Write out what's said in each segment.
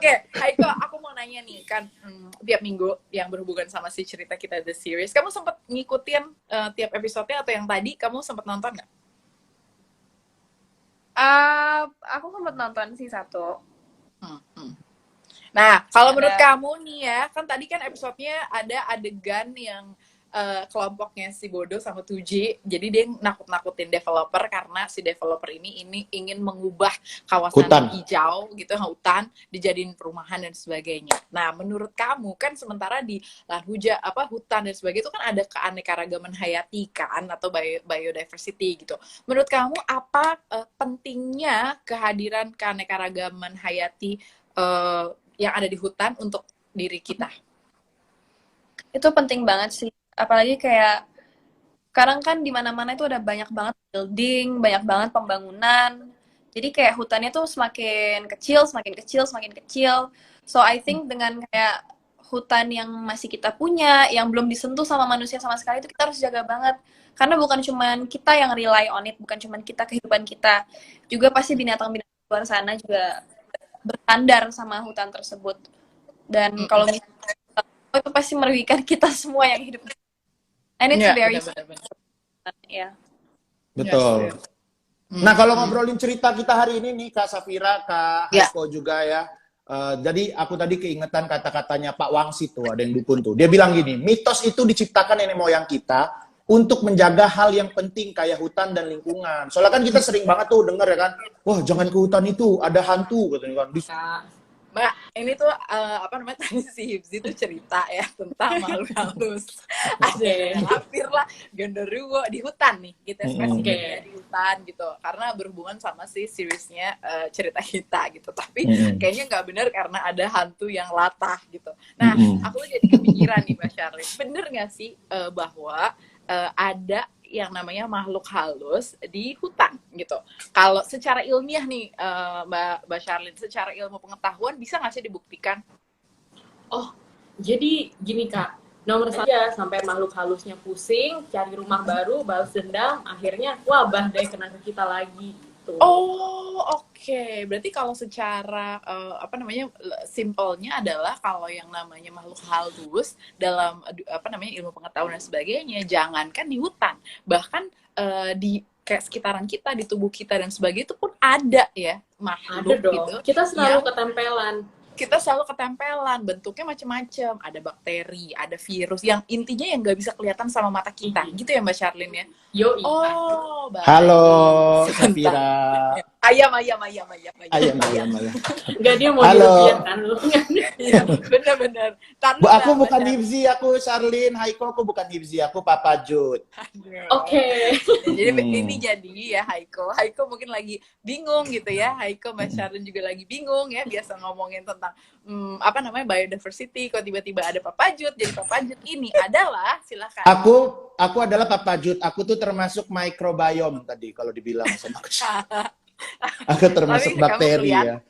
Oke, Haiko, aku mau nanya nih kan, tiap minggu yang berhubungan sama si cerita kita The Series, kamu sempat ngikutin tiap episode-nya atau yang tadi kamu sempat nonton nggak? Aku sempat nonton sih satu. Hmm, hmm. Nah, kalau menurut Ada. kamu nih ya, kan tadi kan episodenya ada adegan yang kelompoknya si Bodo sama Tuji, jadi dia nakut-nakutin developer karena si developer ini ingin mengubah kawasan Hutan. hijau gitu, hutan dijadiin perumahan dan sebagainya. Nah, menurut kamu kan sementara di hutan dan sebagainya itu kan ada keanekaragaman hayati kan atau biodiversity gitu. Menurut kamu apa pentingnya kehadiran keanekaragaman hayati yang ada di hutan untuk diri kita? Itu penting banget sih. Apalagi kayak sekarang kan di mana-mana itu ada banyak banget building, banyak banget pembangunan. Jadi kayak hutannya tuh semakin kecil, semakin kecil, semakin kecil. So I think dengan kayak hutan yang masih kita punya, yang belum disentuh sama manusia sama sekali itu kita harus jaga banget. Karena bukan cuman kita yang rely on it, bukan cuman kita kehidupan kita. Juga pasti binatang-binatang di luar sana juga bersandar sama hutan tersebut. Dan kalau misalnya itu pasti merugikan kita semua yang hidup. And it's very ya. Betul. Nah, kalau ngobrolin cerita kita hari ini nih, Kak Safira, Kak Haiko juga ya. Jadi aku tadi keingetan kata-katanya Pak Wangsit tuh, ada yang dukun tuh. Dia bilang gini, mitos itu diciptakan nenek moyang kita untuk menjaga hal yang penting kayak hutan dan lingkungan. Soalnya kan kita sering banget tuh denger ya kan, wah jangan ke hutan itu, ada hantu katanya kan. Mbak, ini tuh tadi si Hibzi tuh cerita ya tentang makhluk halus. Ada hampir lah genderuwo di hutan nih, kita spesifiknya di hutan gitu. Karena berhubungan sama si seriesnya cerita kita gitu. Tapi kayaknya nggak benar karena ada hantu yang latah gitu. Nah, aku jadi kepikiran nih Mbak Charlie. Bener nggak sih bahwa ada yang namanya makhluk halus di hutan gitu. Kalau secara ilmiah nih Mbak Charlene, secara ilmu pengetahuan bisa nggak sih dibuktikan? Oh, jadi gini Kak, nomor saja sampai makhluk halusnya pusing, cari rumah baru, balas dendam, akhirnya wabah deh kena ke kita lagi. Tuh. Oh, oke. Berarti kalau secara simpelnya adalah kalau yang namanya makhluk halus dalam ilmu pengetahuan dan sebagainya, jangankan di hutan, bahkan di kayak sekitaran kita, di tubuh kita dan sebagainya itu pun ada ya makhluk gitu. Kita selalu ketempelan. Kita selalu ketempelan, bentuknya macam-macam, ada bakteri, ada virus, yang intinya yang nggak bisa kelihatan sama mata kita, gitu ya Mbak Charlene ya? Yoi. Oh, baik. Halo, Safira. Ayam. Enggak, dia mau dirugikan lu. Iya, benar-benar. Bu, aku bukan Hibzi, aku Charlene. Haiko, aku bukan Hibzi, aku Papa Jud. Oke. Jadi ini jadi ya Haiko mungkin lagi bingung gitu ya. Haiko Mbak Charlene juga lagi bingung ya, biasa ngomongin tentang biodiversity, kok tiba-tiba ada Papa Jud. Jadi Papa Jud ini adalah, silakan. Aku adalah Papa Jud. Aku tuh termasuk microbiome tadi kalau dibilang sama aku termasuk bakteri ya.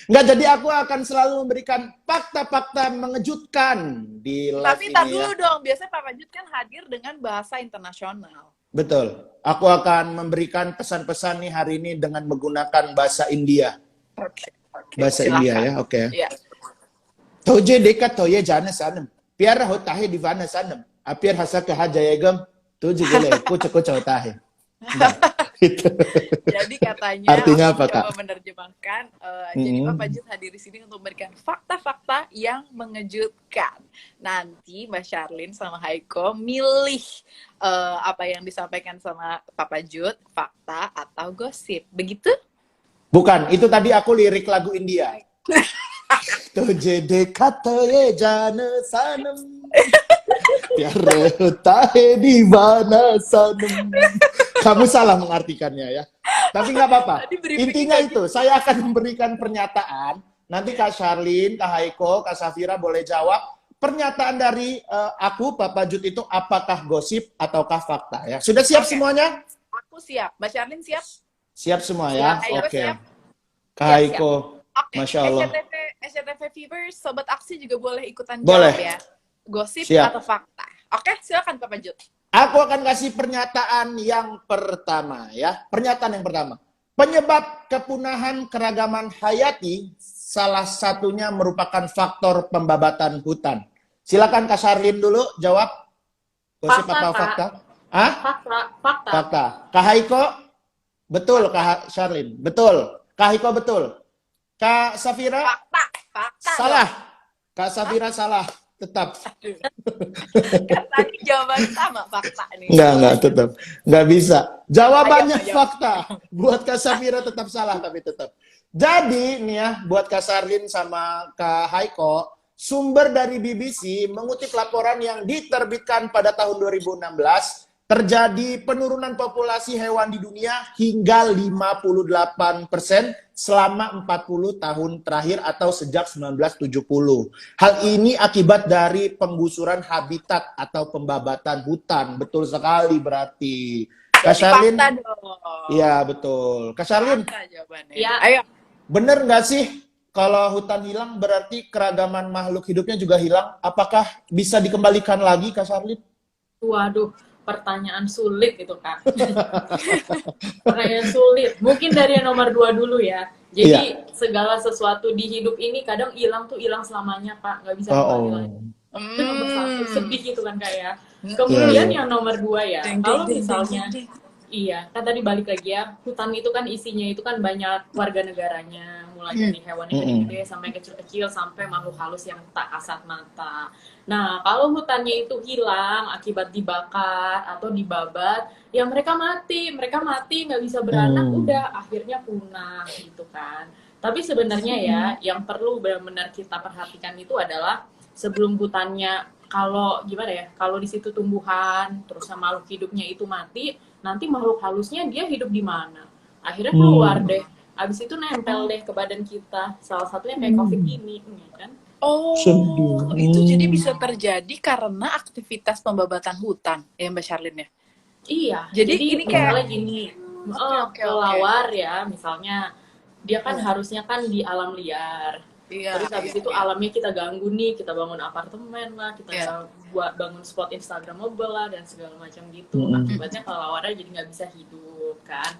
Enggak, jadi aku akan selalu memberikan fakta-fakta mengejutkan di live. Tapi tak dulu dong, biasanya Papa Jud kan hadir dengan bahasa internasional. Betul. Aku akan memberikan pesan-pesan nih hari ini dengan menggunakan bahasa India. Oke. Bahasa Silakan. India ya, oke. Iya. Toje dekat toye jana sanam. Piara hotahe di vana sanam. Apir hasaka hajayegam. Toje gele kucuk hotahe. Jadi katanya artinya apa, Kak? Menerjemahkan jadi Papa Jud hadir di sini untuk memberikan fakta-fakta yang mengejutkan. Nanti Mbak Charlene sama Haiko milih apa yang disampaikan sama Papa Jud, fakta atau gosip. Begitu? Bukan, itu tadi aku lirik lagu India. Toje dekat toye jana sanam. Piara hotahe di vana sanam. Kamu salah mengartikannya ya. Tapi nggak apa-apa. Intinya itu, saya akan memberikan pernyataan. Nanti Kak Charlene, Kak Haiko, Kak Safira boleh jawab. Pernyataan dari aku, Papa Jud itu apakah gosip ataukah fakta ya. Sudah siap semuanya? Aku siap. Mbak Charlene siap? Siap semua ya? Oke. Kak Haiko, Masya Allah. SCTV Viewers, Sobat Aksi juga boleh ikutan boleh. Jawab ya. Gosip siap. Atau fakta. Oke, silakan Papa Jud. Aku akan kasih pernyataan yang pertama ya. Pernyataan yang pertama. Penyebab kepunahan keragaman hayati salah satunya merupakan faktor pembabatan hutan? Silakan Kak Sharlin dulu jawab. Gosip Fakta, apa Kak. fakta? Hah? Fakta. Fakta. Kak Haiko? Betul, Kak Sharlin. Betul. Kak Haiko betul. Kak Safira? Fakta. Salah. Kak Safira salah. Tetap. Kan tadi jawaban sama fakta nih. Enggak, tetap. Enggak bisa. Jawabannya Ayo. fakta. Buat Kak Safira tetap salah, tapi tetap. Jadi, nih ya, buat Kak Sharlin sama Kak Haiko, sumber dari BBC mengutip laporan yang diterbitkan pada tahun 2016, terjadi penurunan populasi hewan di dunia hingga 58% selama 40 tahun terakhir atau sejak 1970. Hal ini akibat dari penggusuran habitat atau pembabatan hutan. Betul sekali berarti. Kak Sharlin? Fakta dong. Iya, betul. Kak Sharlin, Fakta jawabannya. Ya. Ayo. bener nggak sih kalau hutan hilang berarti keragaman makhluk hidupnya juga hilang? Apakah bisa dikembalikan lagi, Kak Sharlin? Waduh, pertanyaan sulit itu, Kak. Pertanyaan sulit. Mungkin dari yang nomor 2 dulu ya. Jadi segala sesuatu di hidup ini kadang hilang tuh hilang selamanya, Kak. Nggak bisa kembali lagi. Itu nomor 1. Sedih gitu kan, Kak ya. Kemudian yang nomor 2 ya, kalau misalnya iya, kan tadi balik lagi ya, hutan itu kan isinya itu kan banyak warga negaranya, mulai dari hewan yang gede-gede sampai kecil-kecil sampai makhluk halus yang tak kasat mata. Nah, kalau hutannya itu hilang akibat dibakar atau dibabat, ya mereka mati nggak bisa beranak, udah akhirnya punah gitu kan. Tapi sebenarnya ya, yang perlu benar-benar kita perhatikan itu adalah sebelum hutannya, kalau gimana ya, kalau di situ tumbuhan, terus sama makhluk hidupnya itu mati, nanti makhluk halusnya dia hidup di mana? Akhirnya keluar deh. Abis itu nempel deh ke badan kita. Salah satunya kayak COVID gini, kan? Oh, Sedih. itu jadi bisa terjadi karena aktivitas pembabatan hutan, ya Mbak Sharlin ya? Iya. Jadi ini misalnya kayak- gini, Oke. kelelawar ya, misalnya dia kan harusnya kan di alam liar. Iya. Terus habis itu alamnya kita ganggu nih, kita bangun apartemen lah, kita buat bangun spot Instagramable lah dan segala macam gitu. Akibatnya kelelawarnya jadi nggak bisa hidup kan.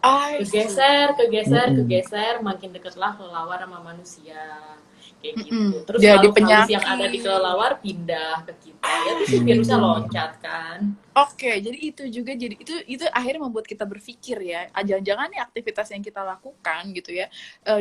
Kegeser, makin deketlah kelelawar sama manusia. Kayak gitu. Terus Jadi makhluk halus penyakit. yang ada di kelelawar pindah ke kita. Ya terus si virusnya loncat kan. Oke, jadi itu juga itu akhirnya membuat kita berpikir ya, jangan-jangan nih aktivitas yang kita lakukan gitu ya,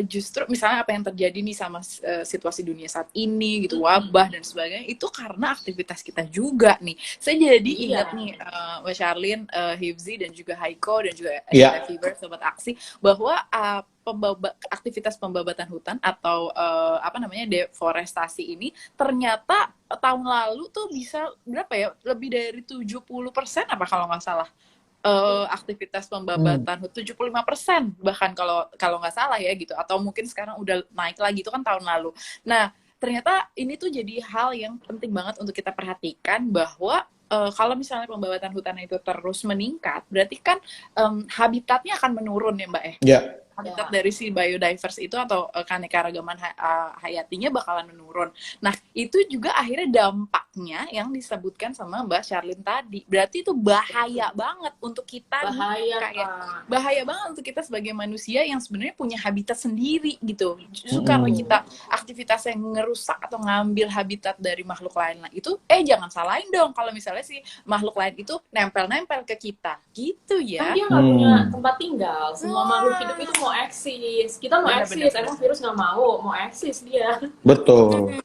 justru misalnya apa yang terjadi nih sama situasi dunia saat ini gitu, wabah dan sebagainya, itu karena aktivitas kita juga nih. Saya jadi ingat nih Mbak Sharlin, Hifzi dan juga Haiko dan juga Fever Sobat Aksi, bahwa aktivitas pembabatan hutan atau deforestasi ini ternyata tahun lalu tuh bisa berapa ya, lebih dari 70% apa kalau nggak salah, aktivitas pembabatan 75% bahkan kalau nggak salah ya gitu, atau mungkin sekarang udah naik lagi, itu kan tahun lalu. Nah ternyata ini tuh jadi hal yang penting banget untuk kita perhatikan, bahwa kalau misalnya pembabatan hutan itu terus meningkat, berarti kan habitatnya akan menurun ya Mbak ya. Habitat dari si biodiverse itu atau keanekaragaman hayatinya bakalan menurun. Nah, itu juga akhirnya dampaknya yang disebutkan sama Mbak Sharlin tadi. Berarti itu bahaya banget untuk kita. Bahaya banget untuk kita sebagai manusia yang sebenarnya punya habitat sendiri gitu. Justru karena kita aktivitas yang ngerusak atau ngambil habitat dari makhluk lain. Nah, itu jangan salahin dong kalau misalnya si makhluk lain itu nempel-nempel ke kita. Gitu ya. Kan dia nggak punya tempat tinggal. Semua makhluk hidup itu mau eksis. Kita mau eksis, emang virus nggak mau eksis dia. Betul.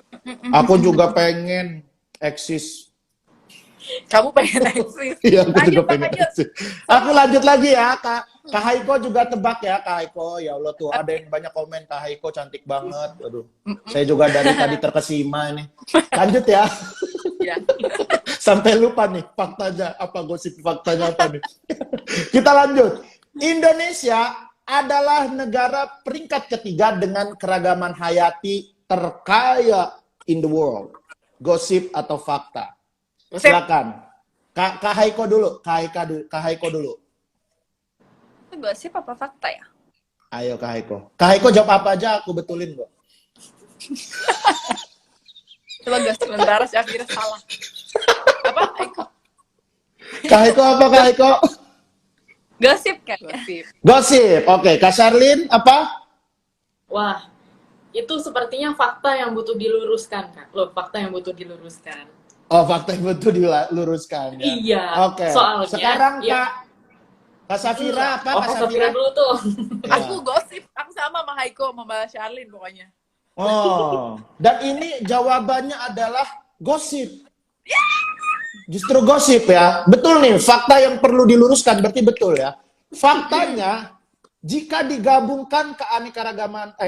Aku juga pengen eksis. Kamu pengen eksis? Iya, aku juga pengen eksis. Aku lanjut lagi ya, Kak Haiko juga tebak ya, Kak Haiko. Ya Allah tuh, ada yang banyak komen, Kak Haiko cantik banget. Aduh, saya juga dari tadi terkesima ini. Lanjut ya. Sampai lupa nih faktanya apa, gosip faktanya apa nih. Kita lanjut. Indonesia adalah negara peringkat ketiga dengan keragaman hayati terkaya in the world. Gosip atau fakta? Silakan. Kak Haiko dulu. Kak Haiko dulu. Itu gosip apa fakta ya? Ayo Kak Haiko. Kak Haiko jawab apa aja, aku betulin kok. Coba gas sementara, saya kira salah. Apa, Haiko? Kak Haiko apa, Kak Haiko? Gosip kan? Gosip. Gosip. Oke, Kak Sharlin apa? Wah, Itu sepertinya fakta yang butuh diluruskan, Kak. Loh, fakta yang butuh diluruskan. Oh, fakta yang betul diluruskan ya. Iya, Oke. soalnya Sekarang ya. Kak Safira apa? Oh, Kak Kak Safira Safira? dulu tuh. Ya. Aku gosip, aku sama Haiko, sama Mbak Charlene pokoknya. Oh, dan ini jawabannya adalah gosip. Justru gosip ya. Betul nih, fakta yang perlu diluruskan berarti betul ya. Faktanya jika digabungkan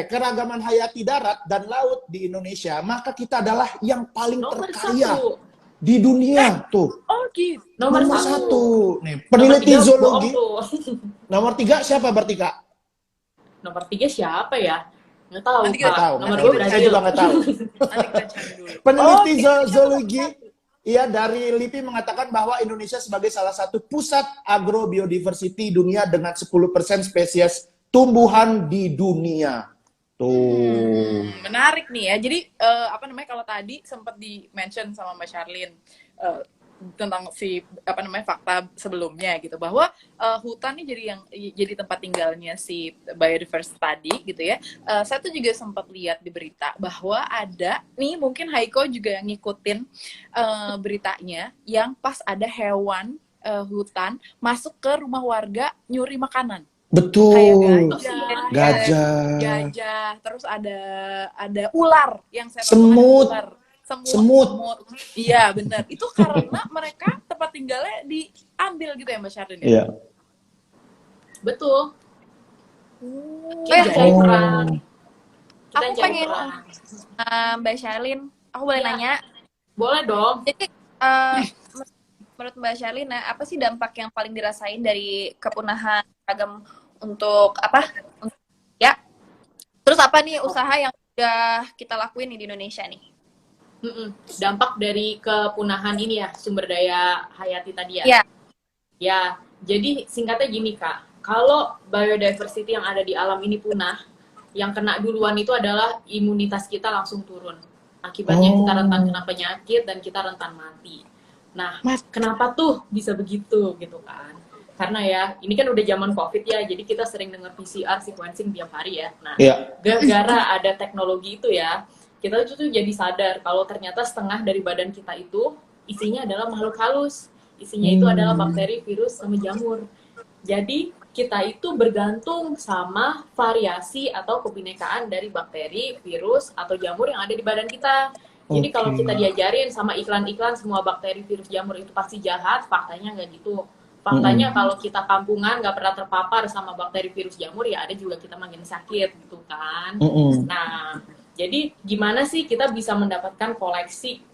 keragaman hayati darat dan laut di Indonesia, maka kita adalah yang paling Nomor terkaya satu. di dunia tuh. Oh gitu. Nomor Nomor satu. satu. Nih, Nomor peneliti 3 zoologi. bohong tuh. Nomor 3 siapa berarti Kak? Nomor 3 siapa ya? Nggak tahu, Nanti Kak. kita Tahu. Nomor Nanti 2 kita Saya Brazil. juga nggak tahu. Nanti kita cari dulu. Peneliti Oh, zoologi iya dari LIPI mengatakan bahwa Indonesia sebagai salah satu pusat agrobiodiversity dunia dengan 10% spesies tumbuhan di dunia. Tuh. Menarik nih ya. Jadi kalau tadi sempat di-mention sama Mbak Charlene tentang fakta sebelumnya gitu, bahwa hutan ini jadi tempat tinggalnya si biodiversity tadi gitu ya. Saya tuh juga sempat lihat di berita bahwa ada nih, mungkin Haiko juga ngikutin beritanya, yang pas ada hewan hutan masuk ke rumah warga nyuri makanan. Betul. Kayak Gajah. gajah, terus ada ular yang saya tahu, Semut. ada ular. Semut. Iya benar. Itu karena mereka tempat tinggalnya diambil gitu ya Mbak Charlene. Iya. Betul. Eh, Kita cari perang. Kita Aku cari pengen perang. Mbak Charlene, aku boleh Iya. nanya? Boleh dong. Jadi menurut Mbak Charlene, apa sih dampak yang paling dirasain dari kepunahan ragam untuk ya? Terus apa nih usaha yang udah kita lakuin nih di Indonesia nih? Dampak dari kepunahan ini ya, sumber daya hayati tadi ya. Iya. Ya, jadi singkatnya gini Kak, kalau biodiversity yang ada di alam ini punah, yang kena duluan itu adalah imunitas kita langsung turun. Akibatnya kita rentan kena penyakit dan kita rentan mati. Nah, kenapa tuh bisa begitu gitu kan? Karena ya, ini kan udah zaman COVID ya, jadi kita sering dengar PCR sequencing tiap hari ya. Nah, gara-gara ada teknologi itu ya, kita tuh jadi sadar kalau ternyata setengah dari badan kita itu isinya adalah makhluk halus. Isinya itu adalah bakteri, virus, sama jamur. Jadi kita itu bergantung sama variasi atau kebinekaan dari bakteri, virus, atau jamur yang ada di badan kita. Jadi kalau kita diajarin sama iklan-iklan semua bakteri, virus, jamur itu pasti jahat, faktanya nggak gitu. Faktanya kalau kita kampungan nggak pernah terpapar sama bakteri, virus, jamur, ya ada juga kita makin sakit gitu kan. Nah, jadi gimana sih kita bisa mendapatkan koleksi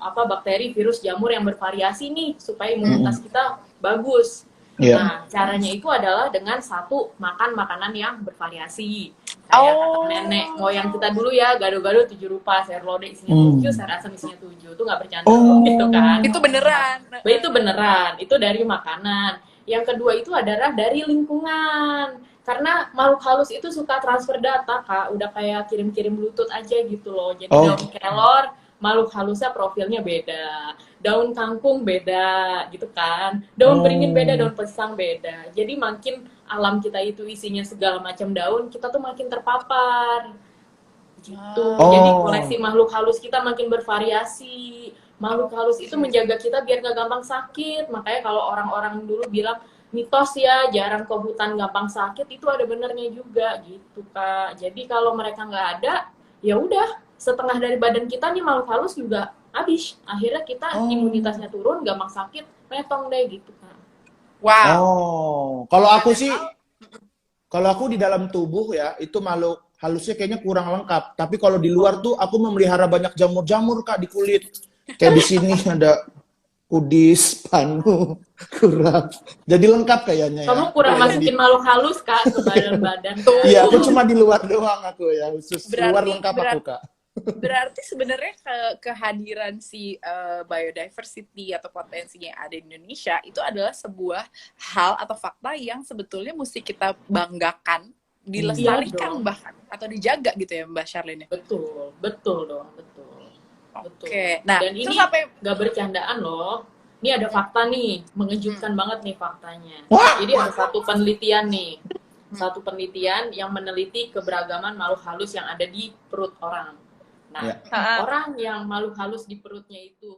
bakteri, virus, jamur yang bervariasi nih supaya imunitas kita bagus. Nah, caranya itu adalah dengan satu, makan makanan yang bervariasi. Kayak kata nenek moyang kita dulu ya, gado-gado 7 rupa, sayur lodeh isinya 7, sayur asam isinya 7. Itu nggak bercanda gitu kan. Itu beneran. Itu beneran. Itu dari makanan. Yang kedua itu adalah dari lingkungan. Karena makhluk halus itu suka transfer data, Kak. Udah kayak kirim-kirim Bluetooth aja gitu loh. Jadi daun kelor, makhluk halusnya profilnya beda. Daun kangkung beda gitu kan. Daun beringin beda, daun pisang beda. Jadi makin alam kita itu isinya segala macam daun, kita tuh makin terpapar. Gitu. Jadi koleksi makhluk halus kita makin bervariasi. Makhluk halus itu menjaga kita biar gak gampang sakit. Makanya kalau orang-orang dulu bilang mitos ya, jarang ke hutan gampang sakit, itu ada benernya juga gitu Kak. Jadi kalau mereka nggak ada, ya udah setengah dari badan kita nih makhluk halus juga habis. Akhirnya kita imunitasnya turun, gampang sakit, metong deh gitu Kak. Wow. Kalau aku di dalam tubuh ya, itu makhluk halusnya kayaknya kurang lengkap. Tapi kalau di luar tuh aku memelihara banyak jamur-jamur Kak di kulit. Kayak di sini ada kudis, panu, kurang. Jadi lengkap kayaknya ya. Kamu kurang masukin makhluk halus Kak ke badan-badan. Iya, aku cuma di luar doang aku ya. Khusus luar lengkap aku Kak. Berarti sebenarnya kehadiran si biodiversity atau potensinya yang ada di Indonesia itu adalah sebuah hal atau fakta yang sebetulnya mesti kita banggakan, dilestarikan bahkan atau dijaga gitu ya Mbak Charlene. Betul dong. Oke. Nah, dan ini nggak bercandaan loh. Ini ada fakta nih, mengejutkan banget nih faktanya. Jadi ada satu penelitian nih. satu penelitian yang meneliti keberagaman makhluk halus yang ada di perut orang. Nah, Ya. orang yang makhluk halus di perutnya itu